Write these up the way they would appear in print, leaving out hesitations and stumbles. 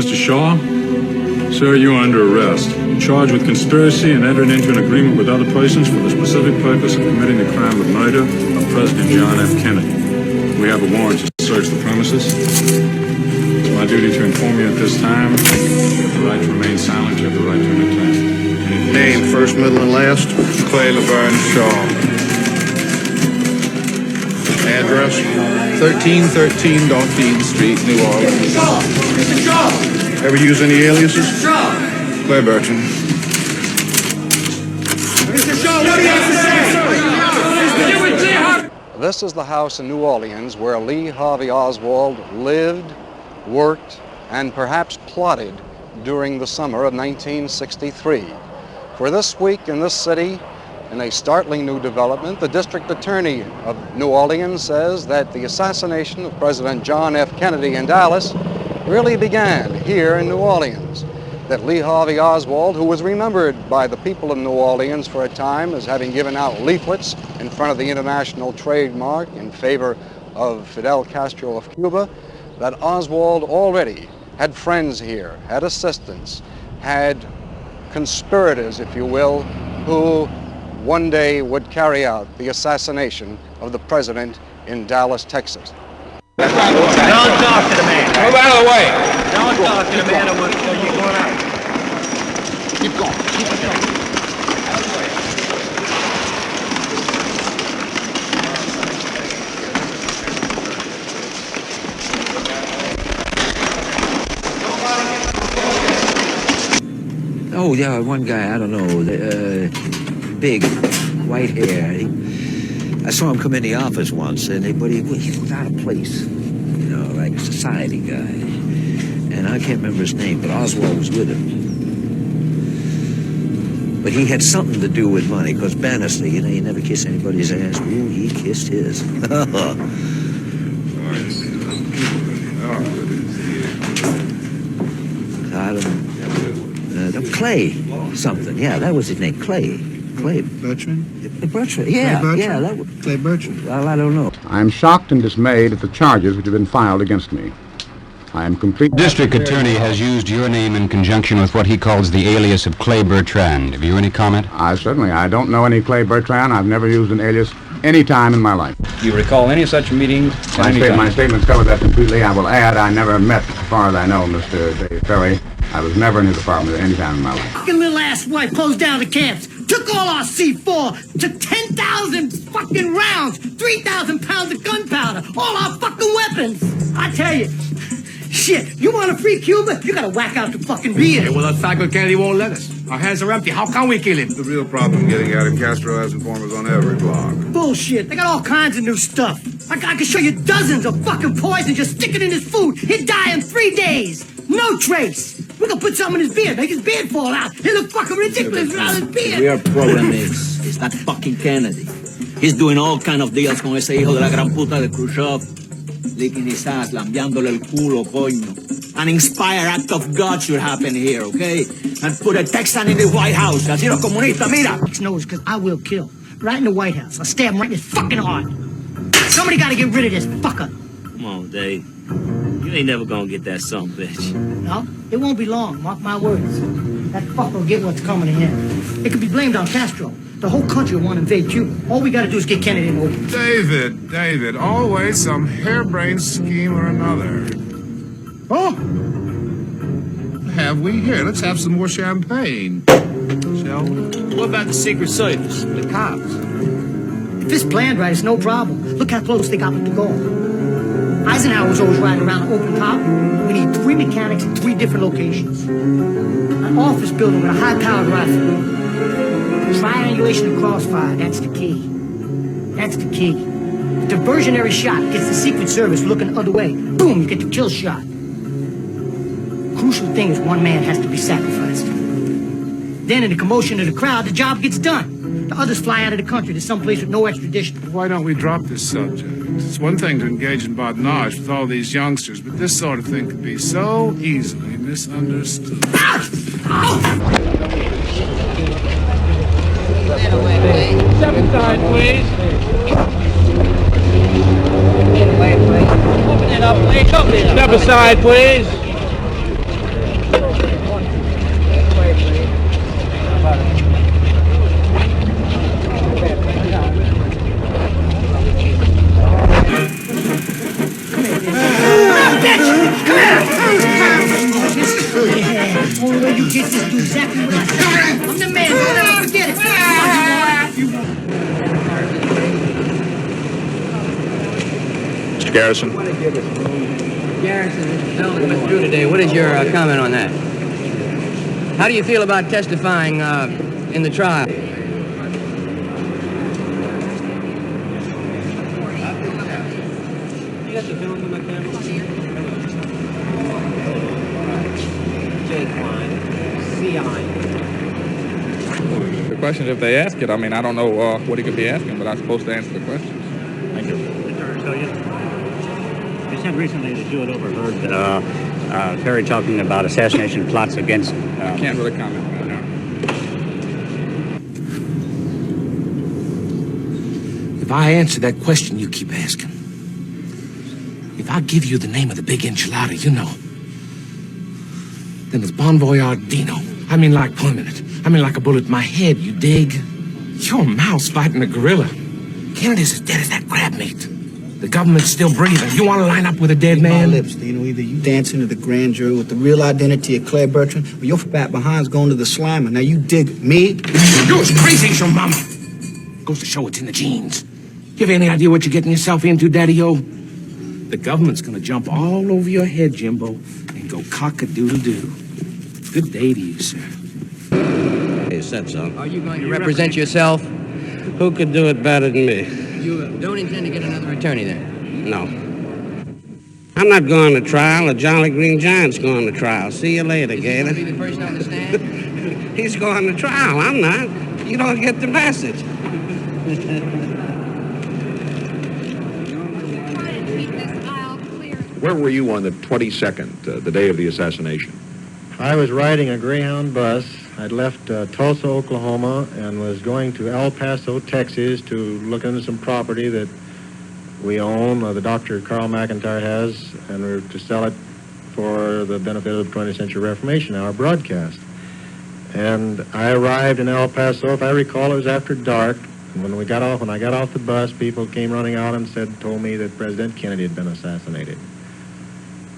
Mr. Shaw? Sir, you are under arrest. Charged with conspiracy and entering into an agreement with other persons for the specific purpose of committing the crime of murder of President John F. Kennedy. We have a warrant to search the premises. It's my duty to inform you at this time. You have the right to remain silent. You have the right to entertain. Name, first, middle, and last? Clay Shaw. Address? 1313 Dauphine Street, New Orleans. Mr. Shaw! Ever use any aliases? Mr. Shaw! Clay Bertrand. Mr. Shaw, what do you have to say? This is the house in New Orleans where Lee Harvey Oswald lived, worked, and perhaps plotted during the summer of 1963. For this week in this city, in a startling new development, the district attorney of New Orleans says that the assassination of President John F. Kennedy in Dallas really began here in New Orleans. That Lee Harvey Oswald, who was remembered by the people of New Orleans for a time as having given out leaflets in front of the International Trade Mart in favor of Fidel Castro of Cuba, that Oswald already had friends here, had assistants, had conspirators, if you will, who one day would carry out the assassination of the president in Dallas, Texas. Don't talk to the man. Move out of the way. Don't talk to the man until you're going out. Keep going. Keep going. Oh, yeah, one guy, I don't know, big, white hair. I saw him come in the office once, but he was out of place, you know, like a society guy. And I can't remember his name, but Oswald was with him. But he had something to do with money, because Banister, you know, you never kiss anybody's ass. Ooh, he kissed his. Clay something, yeah, that was his name, Clay Bertrand? Bertrand, yeah, Clay Bertrand? yeah, that was... Clay Bertrand. Well, I don't know. I am shocked and dismayed at the charges which have been filed against me. I am completely... District Attorney has used your name in conjunction with what he calls the alias of Clay Bertrand. Have you any comment? Certainly. I don't know any Clay Bertrand. I've never used an alias any time in my life. Do you recall any such meeting? My statements cover that completely. I will add, I never met, as far as I know, Mr. David Ferrie. I was never in his apartment at any time in my life. Fucking little ass wife closed down the camps, took all our C4, took 10,000 fucking rounds, 3,000 pounds of gunpowder, all our fucking weapons. I tell you, shit, you want to free Cuba? You gotta whack out the fucking beer. Yeah, well, the fact that Kennedy won't let us. Our hands are empty. How can we kill him? The real problem getting out of Castro has informers on every block. Bullshit. They got all kinds of new stuff. I can show you dozens of fucking poison. Just stick it in his food. He'd die in 3 days. No trace. We're gonna put some in his beard, make his beard fall out. He look fucking ridiculous without his beard. The real problem is that fucking Kennedy. He's doing all kind of deals con ese hijo de la gran puta de Khrushchev. Licking his ass, lambeándole el culo, coño. An inspired act of God should happen here, okay? And put a Texan in the White House. Así los comunistas, mira. Knows, because I will kill. Right in the White House. I'll stab him right in his fucking heart. Somebody gotta get rid of this fucker. Come on, Dave. You ain't never gonna get that son bitch. No, it won't be long, mark my words. That fucker will get what's coming to him. It could be blamed on Castro. The whole country will want to invade Cuba. All we gotta do is get Kennedy in over. David, always some harebrained scheme or another. Oh! What have we here? Let's have some more champagne. Shall we? What about the Secret Service? The cops? If this planned right, it's no problem. Look how close they got with the goal. Eisenhower was always riding around an open top. We need 3 mechanics in 3 different locations. An office building with a high-powered rifle. Triangulation and crossfire, that's the key. That's the key. Diversionary shot gets the Secret Service looking the other way. Boom, you get the kill shot. Crucial thing is one man has to be sacrificed. Then in the commotion of the crowd, the job gets done. The others fly out of the country to someplace with no extradition. Why don't we drop this subject? It's one thing to engage in badinage with all these youngsters, but this sort of thing could be so easily misunderstood. Step aside, please. Open it up, please. Open it up. Step aside, please. Mr. Garrison. Garrison, Mr. Feldman went through today. What is your comment on that? How do you feel about testifying in the trial? The questions, if they ask it, I mean, I don't know what he could be asking, but I'm supposed to answer the questions. Thank you. So you said recently that you had overheard Perry talking about assassination plots against... I can't really comment on that now. If I answer that question you keep asking, if I give you the name of the big enchilada, you know, then it's Bon Voyard Dino. I mean like permanent. I mean like a bullet in my head, you dig? You're a mouse fighting a gorilla. Kennedy's as dead as that crab meat. The government's still breathing. You want to line up with a dead man? My lips, Dino. Either you dancing to the grand jury with the real identity of Clay Bertrand, or your fat behind's going to the slammer. Now you dig me? You're as crazy as your mama. Goes to show it's in the genes. You have any idea what you're getting yourself into, Daddy-O? The government's gonna jump all over your head, Jimbo, and go cock-a-doodle-doo. Good day to you, sir. You said so. Are you going to represent yourself? Who could do it better than me? You don't intend to get another attorney then? No. I'm not going to trial. The Jolly Green Giant's going to trial. See you later, Gator. Is he going to be the first on the stand? He's going to trial. I'm not. You don't get the message. Where were you on the 22nd, the day of the assassination? I was riding a Greyhound bus. I'd left Tulsa, Oklahoma, and was going to El Paso, Texas, to look into some property that we own, the Dr. Carl McIntyre has, and we're to sell it for the benefit of the 20th Century Reformation Hour broadcast. And I arrived in El Paso. If I recall, it was after dark. And when I got off the bus, people came running out and told me that President Kennedy had been assassinated.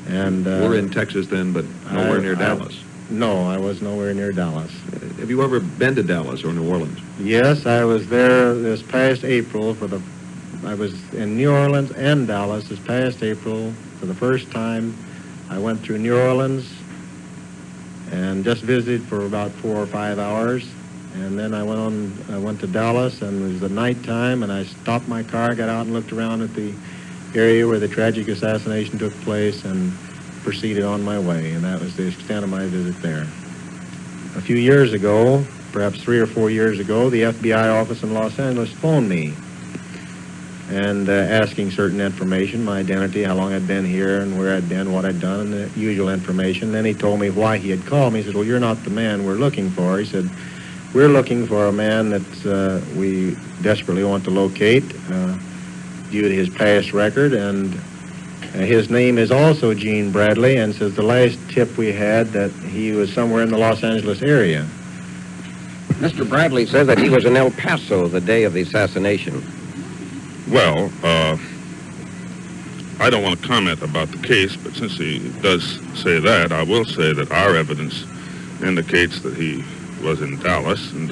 And we're in Texas then, but nowhere near Dallas. No, I was nowhere near Dallas. Have you ever been to Dallas or New Orleans? Yes, I was there this past April I was in New Orleans and Dallas this past April for the first time. I went through New Orleans and just visited for about 4 or 5 hours. And then I went to Dallas, and it was the nighttime, and I stopped my car, got out and looked around at the area where the tragic assassination took place, and proceeded on my way. And that was the extent of my visit there. A few years ago, perhaps 3 or 4 years ago, the FBI office in Los Angeles phoned me and asking certain information, my identity, how long I'd been here, and where I'd been, what I'd done, and the usual information. Then he told me why he had called me. He said, well, you're not the man we're looking for. He said, we're looking for a man that we desperately want to locate due to his past record, and his name is also Gene Bradley, and says the last tip we had that he was somewhere in the Los Angeles area. Mr. Bradley says that he was in El Paso the day of the assassination. Well, I don't want to comment about the case, but since he does say that, I will say that our evidence indicates that he was in Dallas, and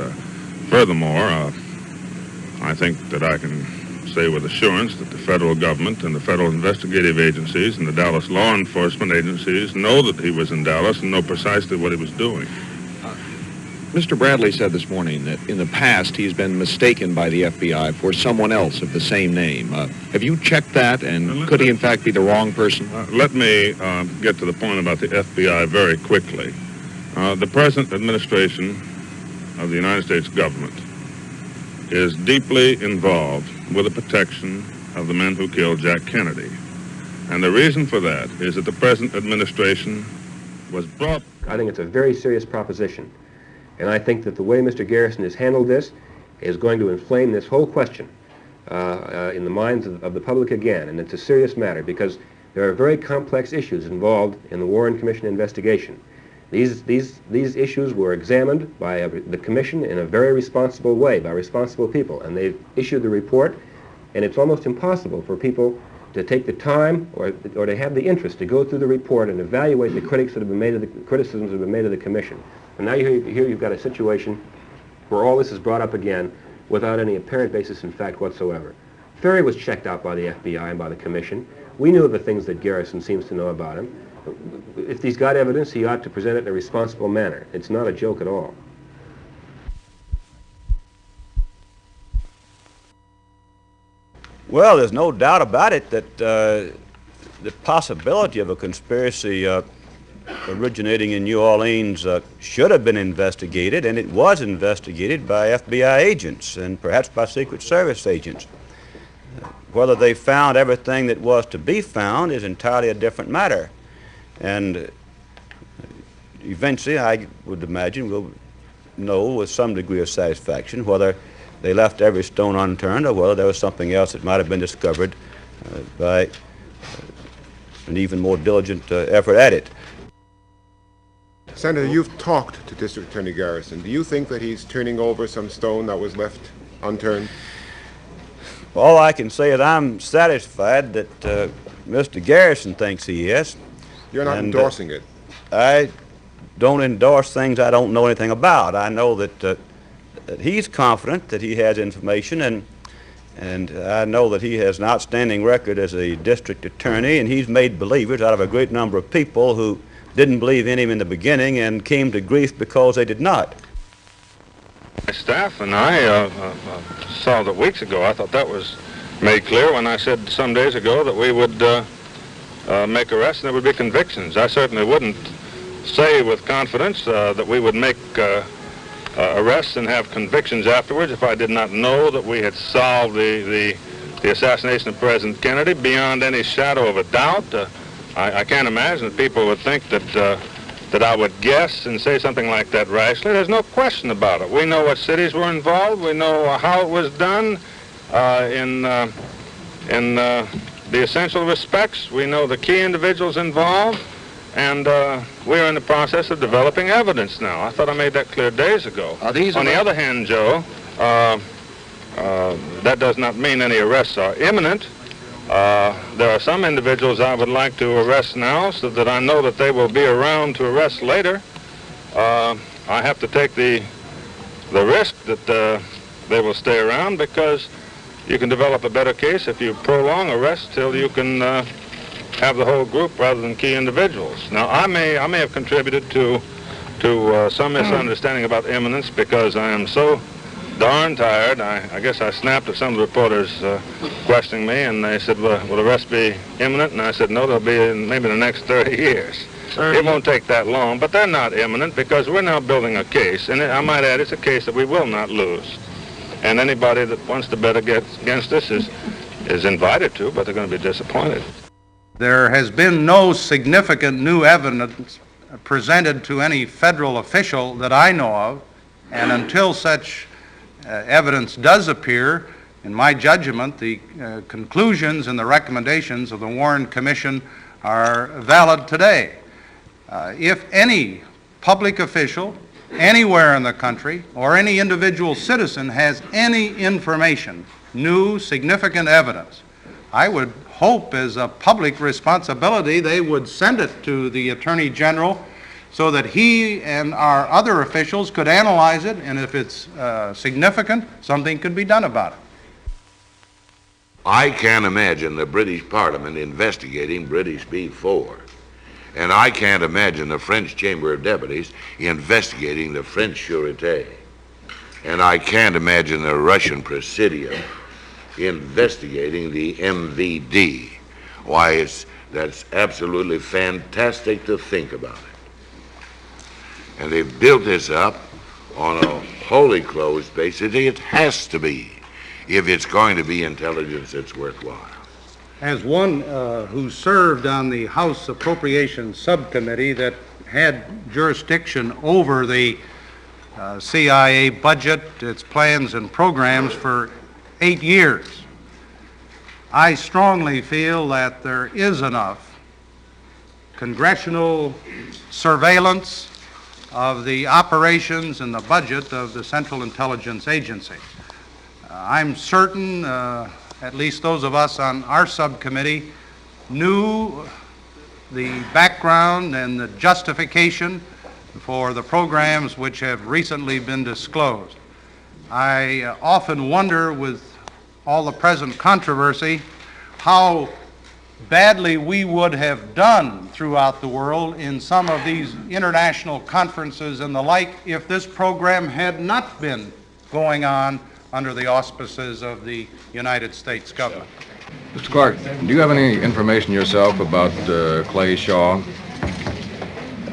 furthermore, I think that I can say with assurance that the federal government and the federal investigative agencies and the Dallas law enforcement agencies know that he was in Dallas and know precisely what he was doing. Mr. Bradley said this morning that in the past he's been mistaken by the FBI for someone else of the same name. Have you checked that, and could he in fact be the wrong person? Let me get to the point about the FBI very quickly. The present administration of the United States government is deeply involved with the protection of the men who killed Jack Kennedy. And the reason for that is that the present administration was brought... I think it's a very serious proposition. And I think that the way Mr. Garrison has handled this is going to inflame this whole question in the minds of the public again. And it's a serious matter because there are very complex issues involved in the Warren Commission investigation. These issues were examined by the Commission in a very responsible way, by responsible people, and they've issued the report, and it's almost impossible for people to take the time or to have the interest to go through the report and evaluate the criticisms that have been made of the Commission. And now here you've got a situation where all this is brought up again without any apparent basis in fact whatsoever. Ferrie was checked out by the FBI and by the Commission. We knew of the things that Garrison seems to know about him. If he's got evidence, he ought to present it in a responsible manner. It's not a joke at all. Well, there's no doubt about it that the possibility of a conspiracy originating in New Orleans should have been investigated, and it was investigated by FBI agents and perhaps by Secret Service agents. Whether they found everything that was to be found is entirely a different matter. And eventually, I would imagine, we'll know with some degree of satisfaction whether they left every stone unturned or whether there was something else that might have been discovered by an even more diligent effort at it. Senator, you've talked to District Attorney Garrison. Do you think that he's turning over some stone that was left unturned? All I can say is I'm satisfied that Mr. Garrison thinks he is. You're not endorsing it. I don't endorse things I don't know anything about. I know that he's confident that he has information, and I know that he has an outstanding record as a district attorney, and he's made believers out of a great number of people who didn't believe in him in the beginning and came to grief because they did not. My staff and I saw that weeks ago. I thought that was made clear when I said some days ago that we would make arrests and there would be convictions. I certainly wouldn't say with confidence that we would make arrests and have convictions afterwards if I did not know that we had solved the assassination of President Kennedy beyond any shadow of a doubt. I can't imagine that people would think that I would guess and say something like that rashly. There's no question about it. We know what cities were involved. We know how it was done in the essential respects. We know the key individuals involved, and we're in the process of developing evidence now. I thought I made that clear days ago. On the other hand, Joe, that does not mean any arrests are imminent. There are some individuals I would like to arrest now so that I know that they will be around to arrest later. I have to take the risk that they will stay around because you can develop a better case if you prolong arrest till you can have the whole group rather than key individuals. Now, I may have contributed to some misunderstanding about imminence because I am so darn tired. I guess I snapped at some of the reporters questioning me, and they said, well, will the arrest be imminent? And I said, no, they'll be in maybe the next 30 years. It won't take that long, but they're not imminent because we're now building a case, and I might add, it's a case that we will not lose. And anybody that wants to bet against us is invited to, but they're going to be disappointed. There has been no significant new evidence presented to any federal official that I know of, and until such evidence does appear, in my judgment, the conclusions and the recommendations of the Warren Commission are valid today. If any public official anywhere in the country or any individual citizen has any information, new significant evidence, I would hope as a public responsibility they would send it to the Attorney General so that he and our other officials could analyze it, and if it's significant, something could be done about it. I can't imagine the British Parliament investigating British B-4. And I can't imagine the French Chamber of Deputies investigating the French Sûreté. And I can't imagine the Russian Presidium investigating the MVD. Why, that's absolutely fantastic to think about it. And they've built this up on a wholly closed basis. It has to be, if it's going to be intelligence that's worthwhile. As one who served on the House Appropriations Subcommittee that had jurisdiction over the CIA budget, its plans and programs for 8 years, I strongly feel that there is enough congressional surveillance of the operations and the budget of the Central Intelligence Agency. I'm certain, at least those of us on our subcommittee, knew the background and the justification for the programs which have recently been disclosed. I often wonder with all the present controversy, how badly we would have done throughout the world in some of these international conferences and the like if this program had not been going on under the auspices of the United States government. Mr. Clark, do you have any information yourself about Clay Shaw?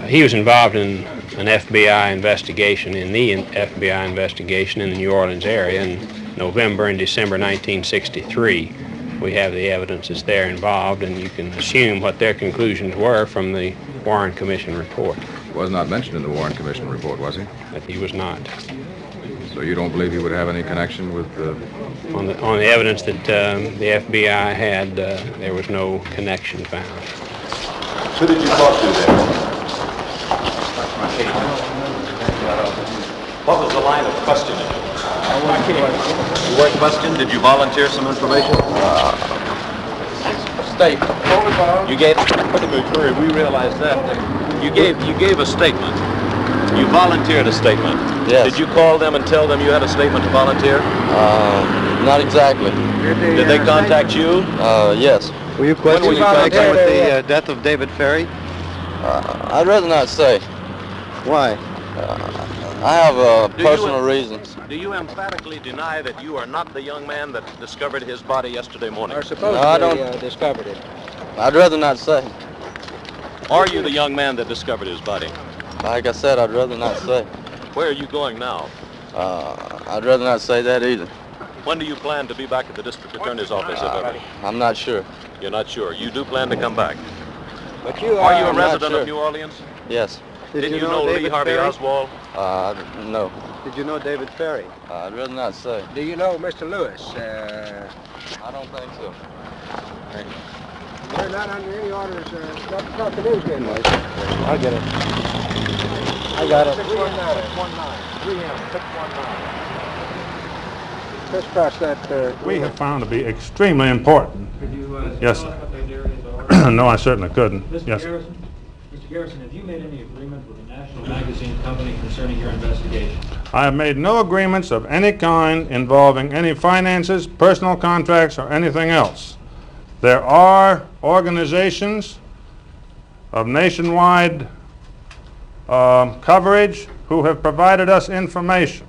He was involved in an FBI investigation, in the FBI investigation in the New Orleans area in November and December 1963. We have the evidence that's there involved, and you can assume what their conclusions were from the Warren Commission report. He was not mentioned in the Warren Commission report, was he? That he was not. So you don't believe he would have any connection with On the evidence that the FBI had, there was no connection found. Who did you talk to there? What was the line of questioning? You weren't questioned? Did you volunteer some information? Statement. You gave. We realized that. You gave a statement. You volunteered a statement. Yes. Did you call them and tell them you had a statement to volunteer? Not exactly. Did they contact you? Yes. Were you questioned with the death of David Ferrie? I'd rather not say. Why? I have personal reasons. Do you emphatically deny that you are not the young man that discovered his body yesterday morning? Or supposedly I don't, discovered it. I'd rather not say. Are you the young man that discovered his body? Like I said, I'd rather not say. Where are you going now? I'd rather not say that either. When do you plan to be back at the district attorney's office, if ever? I'm not sure. You're not sure. You do plan to come back. But you are you a I'm not resident sure. of New Orleans? Yes. Did you know Lee Harvey Oswald? No. Did you know David Ferrie? I'd rather not say. Do you know Mr. Lewis? I don't think so. We're not under any orders. Talk to Newz again, boys. I'll get it. I got it. 619. 619. Crisscross that. We have found to be extremely important. Could you Yes, tell sir. us what those areas are? No, I certainly couldn't. Mr. Yes. Garrison, Mr. Garrison, have you made any agreement with a national magazine company concerning your investigation? I have made no agreements of any kind involving any finances, personal contracts, or anything else. There are organizations of nationwide coverage who have provided us information.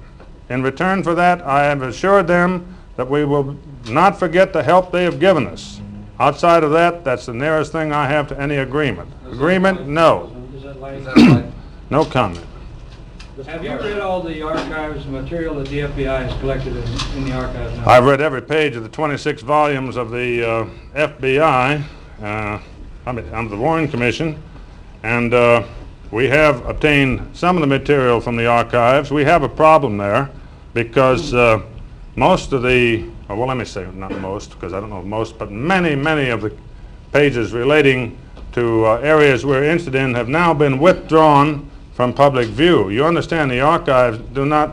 In return for that, I have assured them that we will not forget the help they have given us. Outside of that, that's the nearest thing I have to any agreement. Agreement, no. Is that like No comment. Have you read all the archives material that the FBI has collected in the archives now? I've read every page of the 26 volumes of the FBI, under the Warren Commission, and we have obtained some of the material from the archives. We have a problem there because most of the, well, let me say not most, because I don't know most, but many of the pages relating to areas we're interested in have now been withdrawn from public view. You understand the archives do not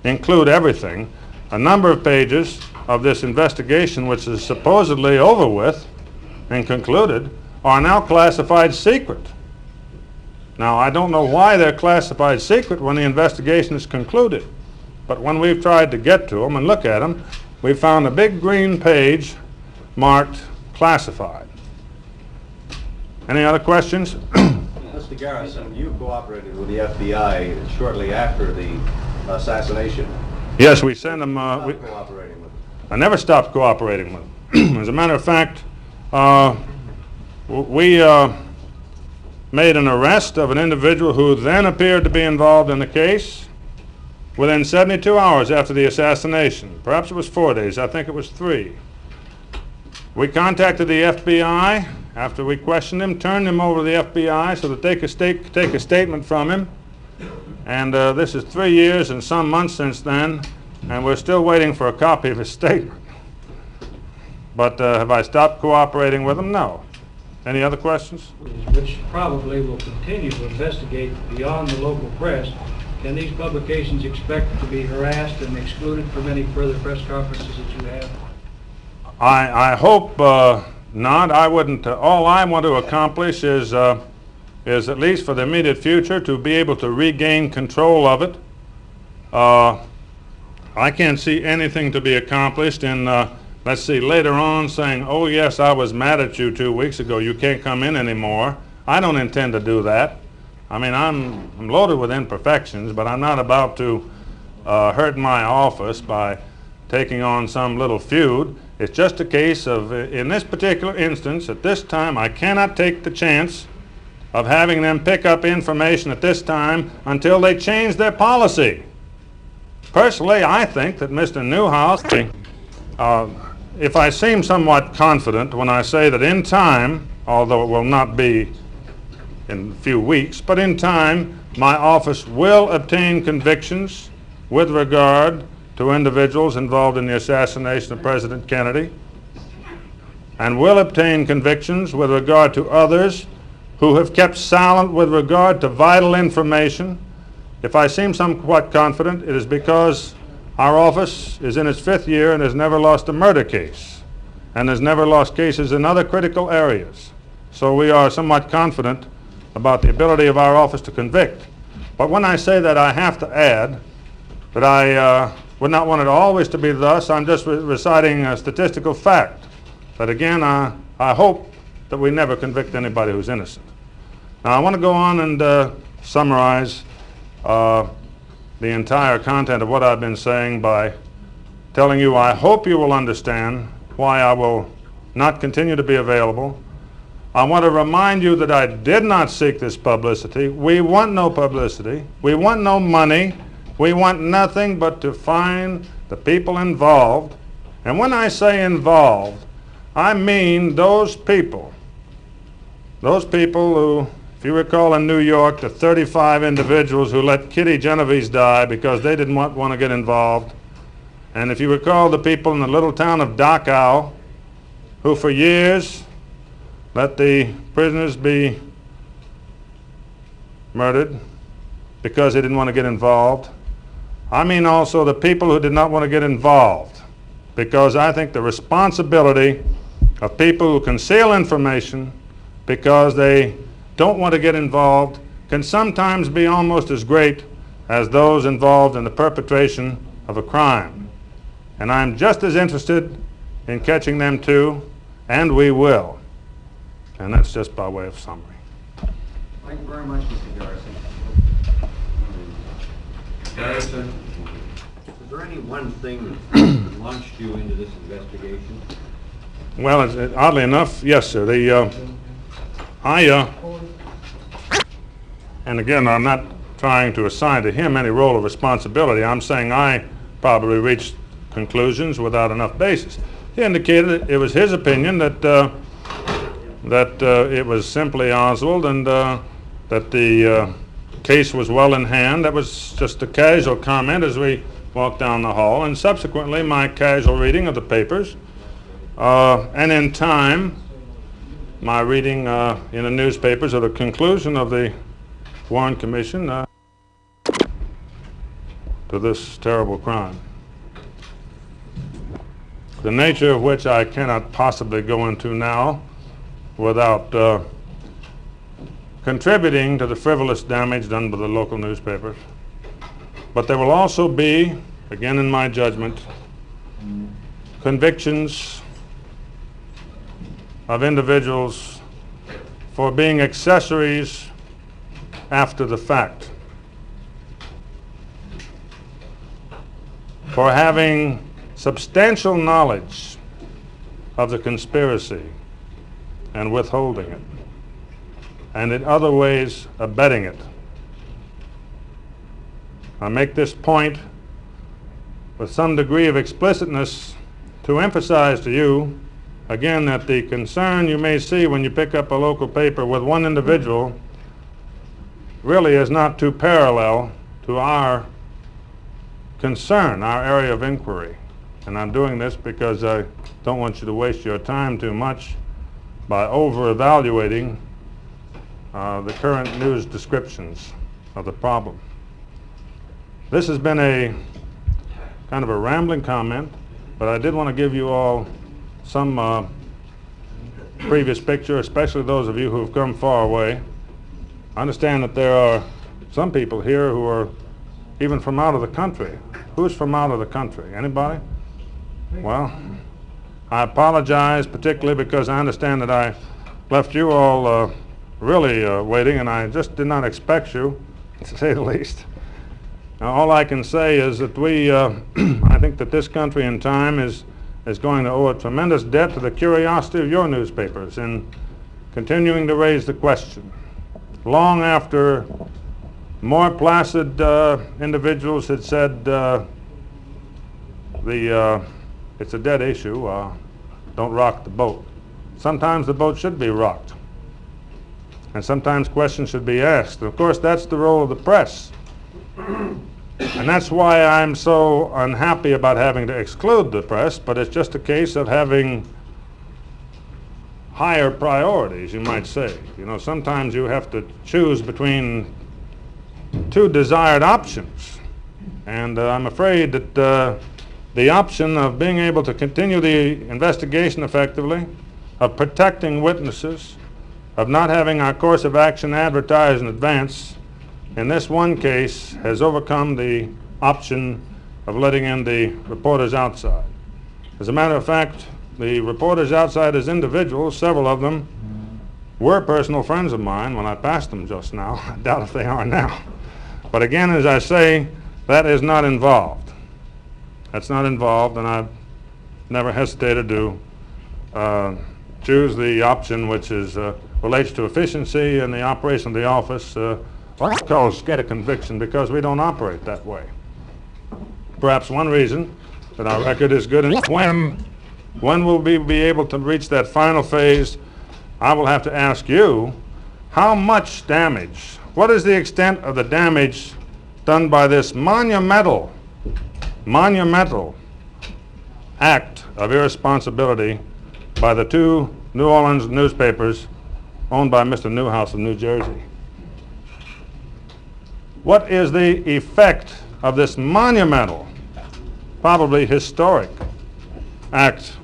include everything. A number of pages of this investigation, which is supposedly over with and concluded, are now classified secret. Now, I don't know why they're classified secret when the investigation is concluded, but when we've tried to get to them and look at them, we found a big green page marked classified. Any other questions? Mr. Garrison, you cooperated with the FBI shortly after the assassination. Yes, we sent them. Cooperating with them. I never stopped cooperating with them. As a matter of fact, we made an arrest of an individual who then appeared to be involved in the case within 72 hours after the assassination. Perhaps it was 4 days. I think it was 3. We contacted the FBI after we questioned him, turned him over to the FBI so that they could take a statement from him. And this is 3 years and some months since then, and we're still waiting for a copy of his statement. But have I stopped cooperating with him? No. Any other questions? Which probably will continue to investigate beyond the local press. Can these publications expect to be harassed and excluded from any further press conferences that you have? I hope not. I wouldn't. All I want to accomplish is at least for the immediate future to be able to regain control of it. I can't see anything to be accomplished in let's see, later on saying, oh yes, I was mad at you 2 weeks ago, you can't come in anymore. I don't intend to do that. I mean, I'm loaded with imperfections, but I'm not about to hurt my office by taking on some little feud. It's just a case of, in this particular instance, at this time, I cannot take the chance of having them pick up information at this time until they change their policy. Personally, I think that Mr. Newhouse, if I seem somewhat confident when I say that in time, although it will not be in a few weeks, but in time, my office will obtain convictions with regard to individuals involved in the assassination of President Kennedy, and will obtain convictions with regard to others who have kept silent with regard to vital information. If I seem somewhat confident, it is because our office is in its 5th year and has never lost a murder case, and has never lost cases in other critical areas. So we are somewhat confident about the ability of our office to convict. But when I say that, I have to add that I would not want it always to be thus. I'm just reciting a statistical fact. That again, I hope that we never convict anybody who's innocent. Now I want to go on and summarize the entire content of what I've been saying by telling you I hope you will understand why I will not continue to be available. I want to remind you that I did not seek this publicity. We want no publicity. We want no money. We want nothing but to find the people involved. And when I say involved, I mean those people who, if you recall in New York, the 35 individuals who let Kitty Genovese die because they didn't want to get involved. And if you recall the people in the little town of Dachau who for years let the prisoners be murdered because they didn't want to get involved. I mean also the people who did not want to get involved, because I think the responsibility of people who conceal information because they don't want to get involved can sometimes be almost as great as those involved in the perpetration of a crime. And I'm just as interested in catching them too, and we will. And that's just by way of summary. Thank you very much, Mr. Garrison. Garrison, is there any one thing that launched you into this investigation? Well, oddly enough, yes, sir. And again, I'm not trying to assign to him any role of responsibility. I'm saying I probably reached conclusions without enough basis. He indicated it was his opinion that it was simply Oswald and that the case was well in hand. That was just a casual comment as we walked down the hall, and subsequently my casual reading of the papers, and in time my reading in the newspapers of the conclusion of the Warren Commission to this terrible crime, the nature of which I cannot possibly go into now without contributing to the frivolous damage done by the local newspapers. But there will also be, again in my judgment, convictions of individuals for being accessories after the fact, for having substantial knowledge of the conspiracy and withholding it, and in other ways abetting it. I make this point with some degree of explicitness to emphasize to you, again, that the concern you may see when you pick up a local paper with one individual really is not too parallel to our concern, our area of inquiry. And I'm doing this because I don't want you to waste your time too much by over-evaluating the current news descriptions of the problem. This has been a kind of a rambling comment, but I did want to give you all some previous picture, especially those of you who have come far away. I understand that there are some people here who are even from out of the country. Who's from out of the country? Anybody? Well, I apologize, particularly because I understand that I left you all really waiting, and I just did not expect you, to say the least. Now, all I can say is that I think that this country in time is going to owe a tremendous debt to the curiosity of your newspapers in continuing to raise the question. Long after more placid individuals had said it's a dead issue, don't rock the boat. Sometimes the boat should be rocked, and sometimes questions should be asked. And of course, that's the role of the press. And that's why I'm so unhappy about having to exclude the press, but it's just a case of having higher priorities, you might say. You know, sometimes you have to choose between two desired options. And I'm afraid that the option of being able to continue the investigation effectively, of protecting witnesses, of not having our course of action advertised in advance, in this one case has overcome the option of letting in the reporters outside. As a matter of fact, the reporters outside as individuals, several of them, were personal friends of mine when I passed them just now. I doubt if they are now. But again, as I say, that is not involved. That's not involved, and I've never hesitated to choose the option which is relates to efficiency and the operation of the office. Get a conviction because we don't operate that way. Perhaps one reason that our record is good, and when will we be able to reach that final phase? I will have to ask you, how much damage, what is the extent of the damage done by this monumental act of irresponsibility by the two New Orleans newspapers owned by Mr. Newhouse of New Jersey? What is the effect of this monumental, probably historic act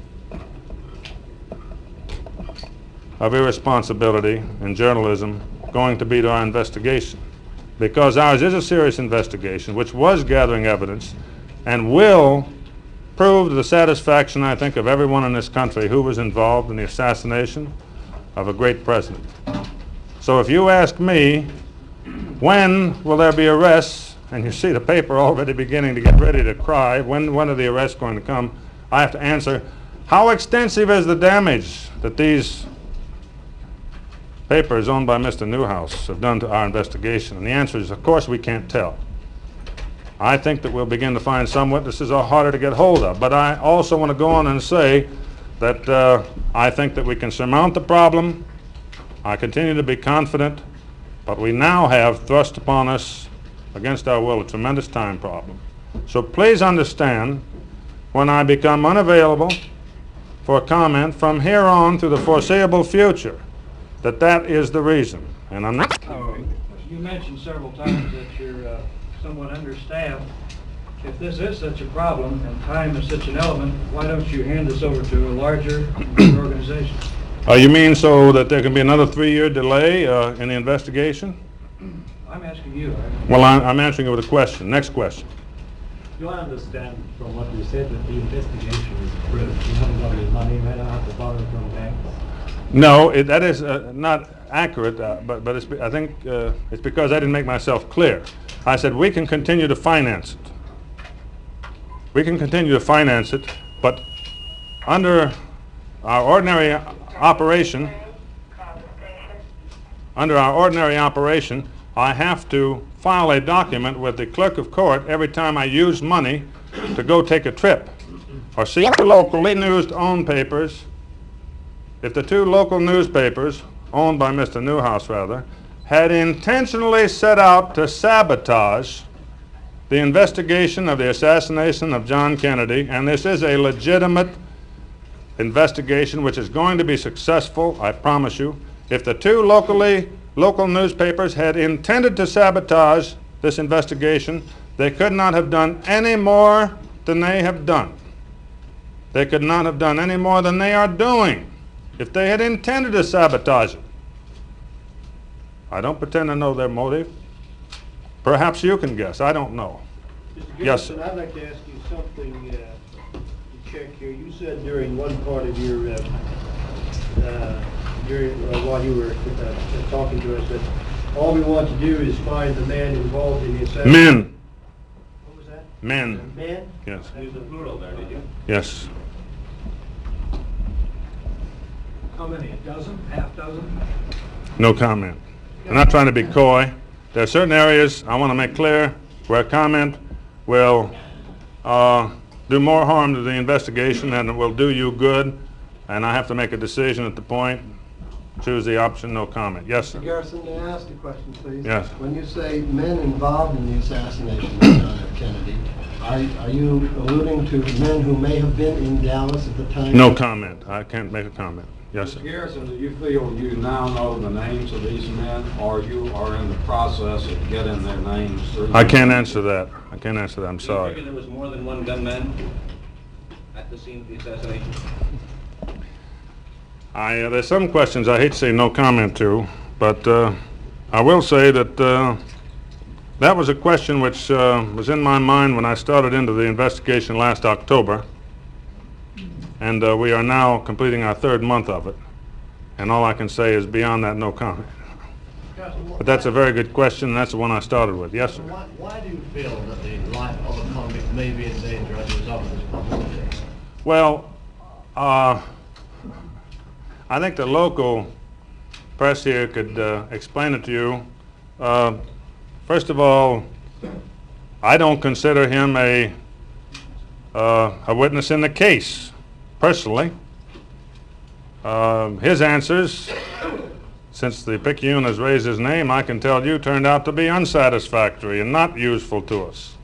of irresponsibility in journalism going to be to our investigation? Because ours is a serious investigation which was gathering evidence and will prove to the satisfaction, I think, of everyone in this country who was involved in the assassination of a great president. So if you ask me, when will there be arrests? And you see the paper already beginning to get ready to cry. When are the arrests going to come? I have to answer, how extensive is the damage that these papers owned by Mr. Newhouse have done to our investigation? And the answer is, of course, we can't tell. I think that we'll begin to find some witnesses are harder to get hold of. But I also want to go on and say that I think that we can surmount the problem. I continue to be confident. But we now have thrust upon us, against our will, a tremendous time problem. So please understand, when I become unavailable for comment from here on through the foreseeable future, that is the reason. And I'm not... You mentioned several times that you're somewhat understaffed. If this is such a problem and time is such an element, why don't you hand this over to a larger organization? You mean so that there can be another 3-year delay in the investigation? I'm asking you. Well, I'm answering you with a question. Next question. Do I understand from what you said that the investigation is approved? You haven't got any money, you don't have to borrow from banks? No, that is not accurate, but I think it's because I didn't make myself clear. I said we can continue to finance it. We can continue to finance it, but under our ordinary operation, I have to file a document with the clerk of court every time I use money to go take a trip or see the locally news-owned papers. If the two local newspapers, owned by Mr. Newhouse rather, had intentionally set out to sabotage the investigation of the assassination of John Kennedy, and this is a legitimate investigation which is going to be successful, I promise you. If the two local newspapers had intended to sabotage this investigation, they could not have done any more than they have done. They could not have done any more than they are doing if they had intended to sabotage it. I don't pretend to know their motive. Perhaps you can guess. I don't know. Mr. Yes, Garrison, sir. I'd like to ask you something. You check here. You said during one part of your, while you were talking to us, that all we want to do is find the man involved in the assassination. Men. What was that? Men. Men? Yes. There's a plural there, did you? Yes. How many, a dozen, half dozen? No comment. I'm not trying to be coy. There are certain areas I want to make clear where comment will do more harm to the investigation than it will do you good, and I have to make a decision at the point. Choose the option, no comment. Yes, sir. Mr. Garrison, may I ask a question, please? Yes. When you say men involved in the assassination of Kennedy, are you alluding to men who may have been in Dallas at the time? No comment. I can't make a comment. Yes, sir. Mr. Garrison, do you feel you now know the names of these men, or you are in the process of getting their names through? I can't answer that. I can't answer that. I'm Do you sorry. figure there was more than one gunman at the scene of the assassination? There's some questions I hate to say no comment to, but I will say that that was a question which was in my mind when I started into the investigation last October, and we are now completing our third month of it, and all I can say is beyond that, no comment. But that's a very good question, and that's the one I started with. Yes, sir. Why do you feel that the life of a convict may be in danger as a result of this publicity? Well, I think the local press here could explain it to you. First of all, I don't consider him a witness in the case, personally. His answers, since the Picayune has raised his name, I can tell you, turned out to be unsatisfactory and not useful to us.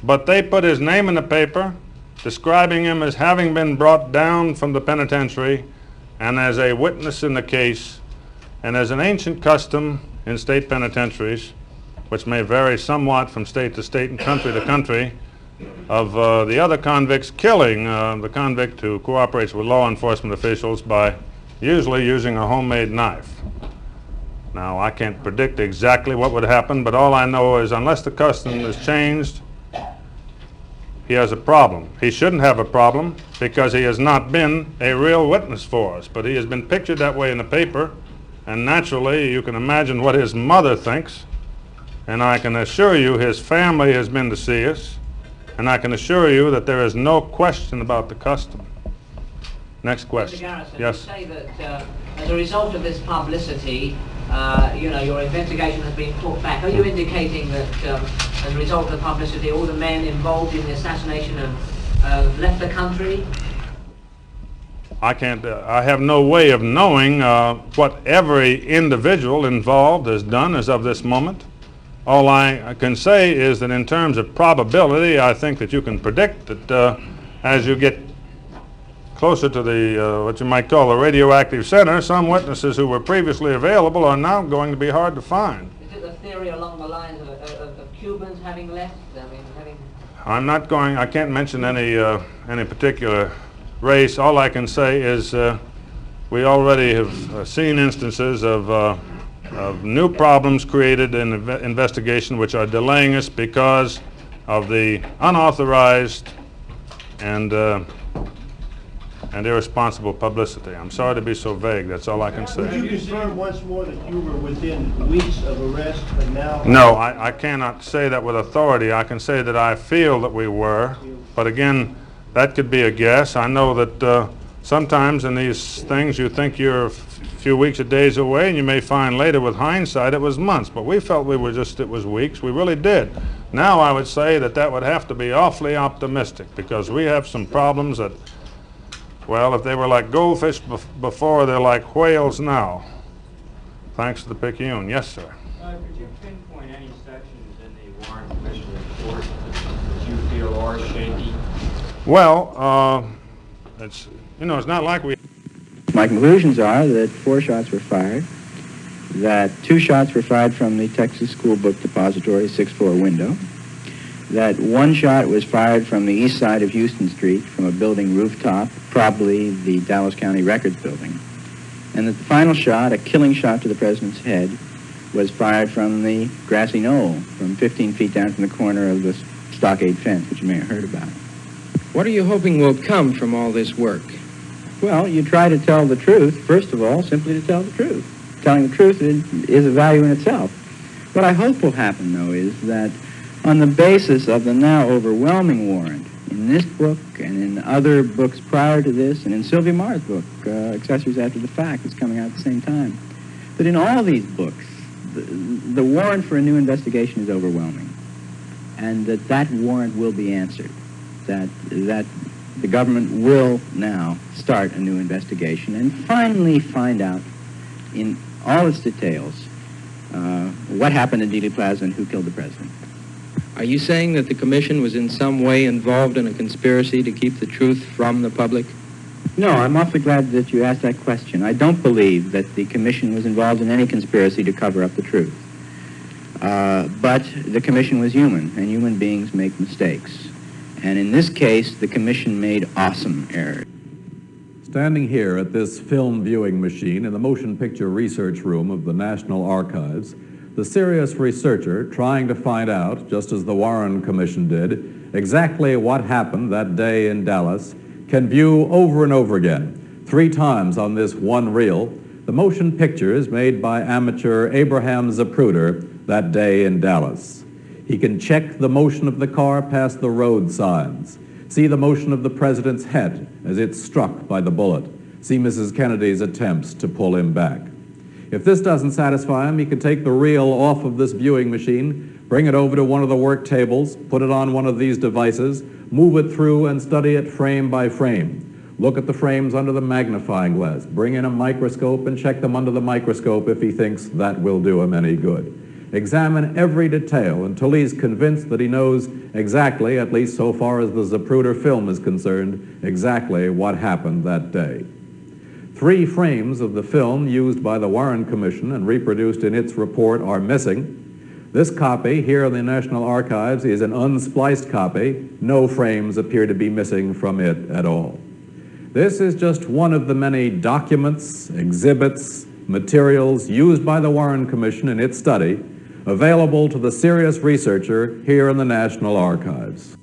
But they put his name in the paper, describing him as having been brought down from the penitentiary and as a witness in the case, and as an ancient custom in state penitentiaries, which may vary somewhat from state to state and country to country, of the other convicts killing the convict who cooperates with law enforcement officials by usually using a homemade knife. Now, I can't predict exactly what would happen, but all I know is unless the custom is changed, he has a problem. He shouldn't have a problem because he has not been a real witness for us, but he has been pictured that way in the paper, and naturally you can imagine what his mother thinks, and I can assure you his family has been to see us, and I can assure you that there is no question about the custom. Next question. Mr. Garrison, yes. You say that as a result of this publicity, your investigation has been put back. Are you indicating that as a result of the publicity, all the men involved in the assassination have left the country? I can't, I have no way of knowing what every individual involved has done as of this moment. All I can say is that in terms of probability, I think that you can predict that as you get closer to the, what you might call the radioactive center, some witnesses who were previously available are now going to be hard to find. Is it a theory along the lines of Cubans having left? I'm not going, I can't mention any particular race. All I can say is we already have seen instances of new problems created in investigation which are delaying us because of the unauthorized and irresponsible publicity. I'm sorry to be so vague. That's all I can say. Would you confirm once more that you were within weeks of arrest and now? No, I cannot say that with authority. I can say that I feel that we were, but again, that could be a guess. I know that sometimes in these things you think you're a few weeks or days away, and you may find later with hindsight it was months, but we felt we were just, it was weeks. We really did. Now I would say that that would have to be awfully optimistic because we have some problems that, well, if they were like goldfish before, they're like whales now. Thanks to the Picayune. Yes, sir. Could you pinpoint any sections in the Warren Commission report that you feel are shaky? Well, it's, you know, it's not like we... My conclusions are that 4 shots were fired, that 2 shots were fired from the Texas School Book Depository 6th-floor window, that 1 shot was fired from the east side of Houston Street from a building rooftop, probably the Dallas County Records building, and that the final shot, a killing shot to the president's head, was fired from the grassy knoll from 15 feet down from the corner of the stockade fence, which you may have heard about. What are you hoping will come from all this work? Well, you try to tell the truth, first of all, simply to tell the truth. Telling the truth is a value in itself. What I hope will happen, though, is that on the basis of the now overwhelming warrant in this book and in other books prior to this and in Sylvia Marr's book, Accessories After the Fact, is coming out at the same time, that in all these books, the warrant for a new investigation is overwhelming, and that warrant will be answered, that the government will now start a new investigation and finally find out in all its details what happened in Dealey Plaza and who killed the president. Are you saying that the commission was in some way involved in a conspiracy to keep the truth from the public? No, I'm awfully glad that you asked that question. I don't believe that the commission was involved in any conspiracy to cover up the truth. But the commission was human, and human beings make mistakes. And in this case, the commission made awesome errors. Standing here at this film viewing machine in the motion picture research room of the National Archives, the serious researcher trying to find out, just as the Warren Commission did, exactly what happened that day in Dallas, can view over and over again, 3 times on this one reel, the motion pictures made by amateur Abraham Zapruder that day in Dallas. He can check the motion of the car past the road signs, see the motion of the president's head as it's struck by the bullet, see Mrs. Kennedy's attempts to pull him back. If this doesn't satisfy him, he can take the reel off of this viewing machine, bring it over to one of the work tables, put it on one of these devices, move it through and study it frame by frame. Look at the frames under the magnifying glass, bring in a microscope and check them under the microscope if he thinks that will do him any good. Examine every detail until he's convinced that he knows exactly, at least so far as the Zapruder film is concerned, exactly what happened that day. 3 frames of the film used by the Warren Commission and reproduced in its report are missing. This copy here in the National Archives is an unspliced copy. No frames appear to be missing from it at all. This is just one of the many documents, exhibits, materials used by the Warren Commission in its study, available to the serious researcher here in the National Archives.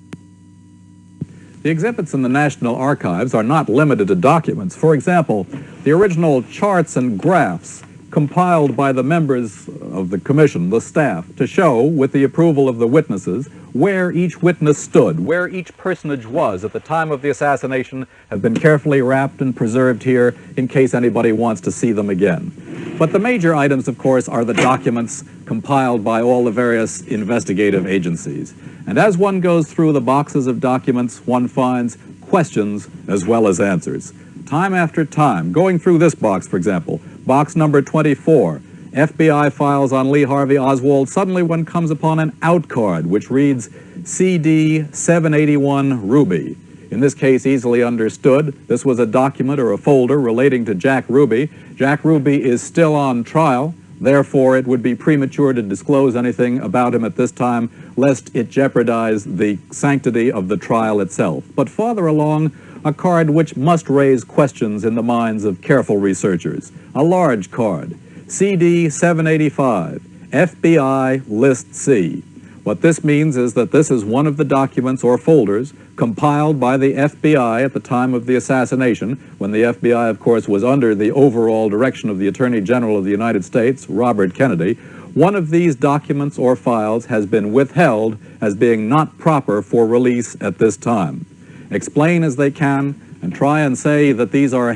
The exhibits in the National Archives are not limited to documents. For example, the original charts and graphs compiled by the members of the commission, the staff, to show, with the approval of the witnesses, where each witness stood, where each personage was at the time of the assassination, have been carefully wrapped and preserved here in case anybody wants to see them again. But the major items, of course, are the documents compiled by all the various investigative agencies. And as one goes through the boxes of documents, one finds questions as well as answers. Time after time, going through this box, for example, box number 24, FBI files on Lee Harvey Oswald, suddenly one comes upon an out card which reads CD 781 Ruby. In this case, easily understood, this was a document or a folder relating to Jack Ruby. Jack Ruby is still on trial. Therefore, it would be premature to disclose anything about him at this time, lest it jeopardize the sanctity of the trial itself. But farther along, a card which must raise questions in the minds of careful researchers. A large card, CD 785, FBI List C. What this means is that this is one of the documents or folders compiled by the FBI at the time of the assassination, when the FBI, of course, was under the overall direction of the Attorney General of the United States, Robert Kennedy. One of these documents or files has been withheld as being not proper for release at this time. Explain as they can and try and say that these are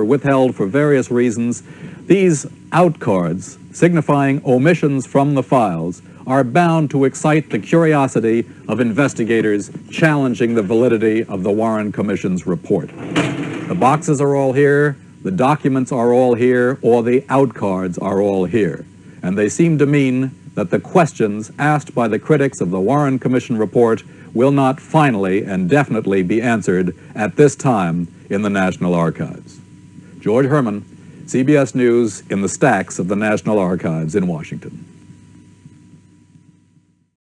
withheld for various reasons. These out cards, signifying omissions from the files, are bound to excite the curiosity of investigators challenging the validity of the Warren Commission's report. The boxes are all here, the documents are all here, or the out cards are all here. And they seem to mean that the questions asked by the critics of the Warren Commission report will not finally and definitely be answered at this time in the National Archives. George Herman, CBS News, in the stacks of the National Archives in Washington.